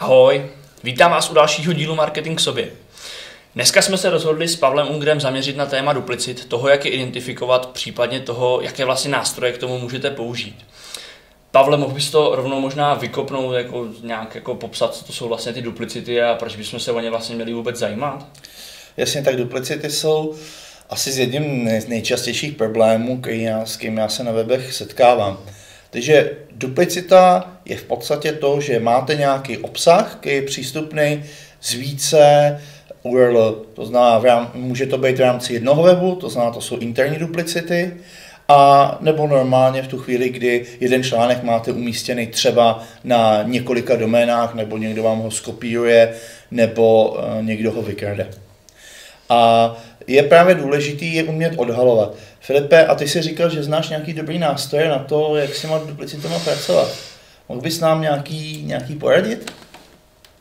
Ahoj, vítám vás u dalšího dílu Marketing k sobě. Dneska jsme se rozhodli s Pavlem Ungrem zaměřit na téma duplicit, toho, jak je identifikovat, případně toho, jaké vlastně nástroje k tomu můžete použít. Pavle, mohl bys to rovnou možná vykopnout, nějak popsat, co to jsou vlastně ty duplicity a proč bychom se o ně vlastně měli vůbec zajímat? Jasně, tak duplicity jsou asi z jedním z nejčastějších problémů, s kterým já se na webech setkávám. Takže duplicita je v podstatě to, že máte nějaký obsah, který je přístupný z více URL. To znamená, může to být v rámci jednoho webu, to znamená, to jsou interní duplicity, a nebo normálně v tu chvíli, kdy jeden článek máte umístěný třeba na několika doménách, nebo někdo vám ho skopíruje, nebo někdo ho vykrade. A je právě důležitý je umět odhalovat. Filipe, a ty jsi říkal, že znáš nějaký dobrý nástroj na to, jak s těma duplicitama pracovat. Mohl bys nám nějaký poradit?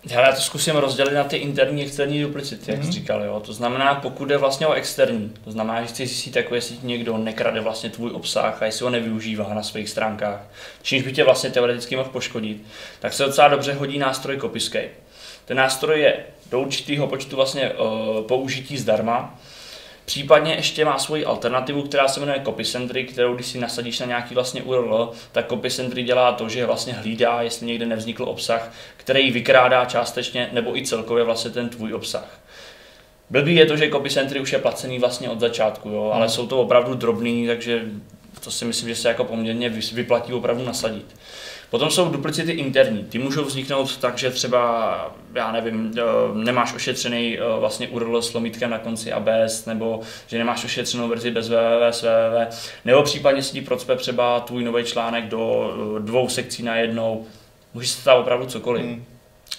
Já to zkusím rozdělit na ty interní a externí duplicity, jak jsi říkal. Jo? To znamená, pokud je vlastně o externí, to znamená, že chci zjistit, jestli někdo nekrade vlastně tvůj obsah a jestli ho nevyužívá na svých stránkách, čímž by tě vlastně teoreticky mohl poškodit, tak se docela dobře hodí nástroj Copyscape. Ten nástroj je do určitého počtu vlastně použití zdarma. Případně ještě má svoji alternativu, která se jmenuje Copysentry, kterou když si nasadíš na nějaký vlastně URL, tak Copysentry dělá to, že vlastně hlídá, jestli někde nevznikl obsah, který vykrádá částečně nebo i celkově vlastně ten tvůj obsah. Blbý je to, že Copysentry už je placený vlastně od začátku, jo, ale jsou to opravdu drobný, takže to si myslím, že se jako poměrně vyplatí opravdu nasadit. Potom jsou duplicity interní. Ty můžou vzniknout tak, že třeba, já nevím, nemáš ošetřený vlastně URL s lomítkem na konci a bez, nebo že nemáš ošetřenou verzi bez www, nebo případně si ti procpe třeba tvůj nový článek do 2 sekcí najednou. Může se stát opravdu cokoliv.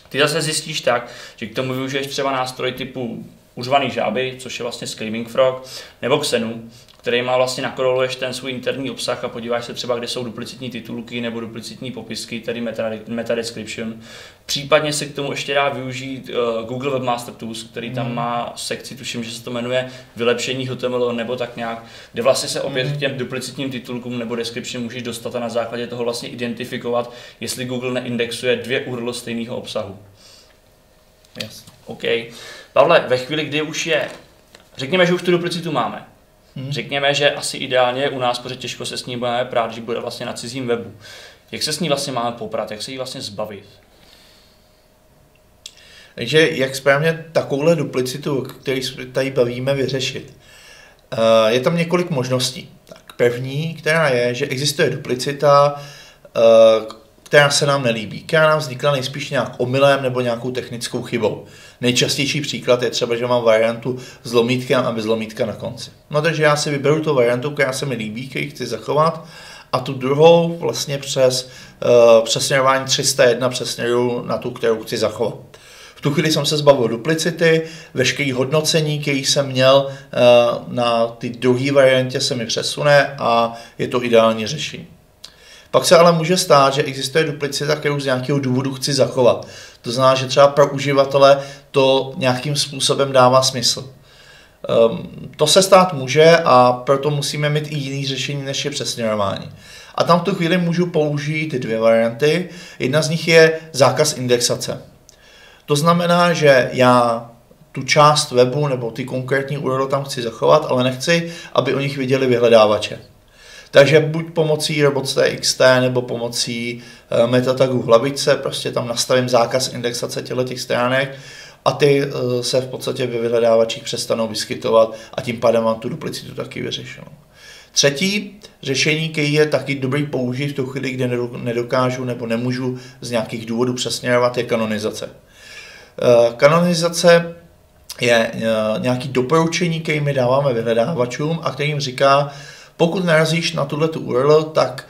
Ty zase zjistíš tak, že k tomu využiješ třeba nástroj typu užvaný žáby, což je vlastně Screaming Frog, nebo Xenu, který má vlastně nakoroluješ ten svůj interní obsah a podíváš se třeba, kde jsou duplicitní titulky nebo duplicitní popisky, tedy meta description. Případně se k tomu ještě dá využít Google Webmaster Tools, který tam má sekci, tuším, že se to jmenuje vylepšení HTML nebo tak nějak, kde vlastně se opět k těm duplicitním titulkům nebo description můžeš dostat a na základě toho vlastně identifikovat, jestli Google neindexuje 2 URL stejného obsahu. Yes. OK. Pavle, ve chvíli, kdy už je, řekněme, že už tu duplicitu máme. Řekněme, že asi ideálně je u nás, protože těžko se s ní budeme prát, že bude vlastně na cizím webu. Jak se s ní vlastně máme poprat, jak se jí vlastně zbavit? Takže jak správně takovouhle duplicitu, který se tady bavíme, vyřešit? Je tam několik možností. Tak první, která je, že existuje duplicita, která se nám nelíbí, která nám vznikla nejspíš nějak omylem nebo nějakou technickou chybou. Nejčastější příklad je třeba, že mám variantu s lomítkem a bez lomítka na konci. No takže já si vyberu tu variantu, která se mi líbí, který chci zachovat, a tu druhou vlastně přes přesměrování 301 přesměruju na tu, kterou chci zachovat. V tu chvíli jsem se zbavil duplicity, veškerý hodnocení, který jsem měl na ty druhé variantě, se mi přesune a je to ideální řešení. Pak se ale může stát, že existuje duplicita, kterou z nějakého důvodu chci zachovat. To znamená, že třeba pro uživatele to nějakým způsobem dává smysl. To se stát může a proto musíme mít i jiný řešení, než je přesměrování. A tam v tu chvíli můžu použít 2 varianty. Jedna z nich je zákaz indexace. To znamená, že já tu část webu nebo ty konkrétní URL tam chci zachovat, ale nechci, aby o nich viděli vyhledávače. Takže buď pomocí robots.txt nebo pomocí metatagu v hlavičce, prostě tam nastavím zákaz indexace těch stránek a ty se v podstatě ve vyhledávačích přestanou vyskytovat a tím pádem mám tu duplicitu taky vyřešenou. Třetí řešení, který je taky dobrý použít v tu chvíli, kdy nedokážu nebo nemůžu z nějakých důvodů přesměrovat, je kanonizace. Kanonizace je nějaké doporučení, které my dáváme vyhledávačům a kterým říká, pokud narazíš na tuhletu URL, tak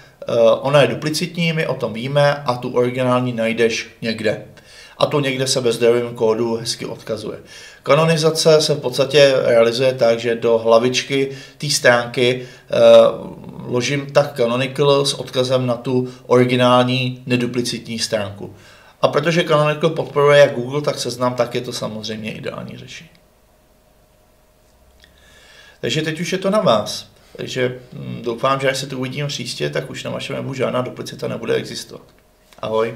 ona je duplicitní, my o tom víme a tu originální najdeš někde. A to někde se bez zdrojovým kódu hezky odkazuje. Kanonizace se v podstatě realizuje tak, že do hlavičky té stránky ložím tak canonical s odkazem na tu originální neduplicitní stránku. A protože canonical podporuje jak Google, tak Seznam, tak je to samozřejmě ideální řešení. Takže teď už je to na vás. Takže doufám, že až se tu uvidíme příště, tak už na vašem webu žádná duplicita nebude existovat. Ahoj.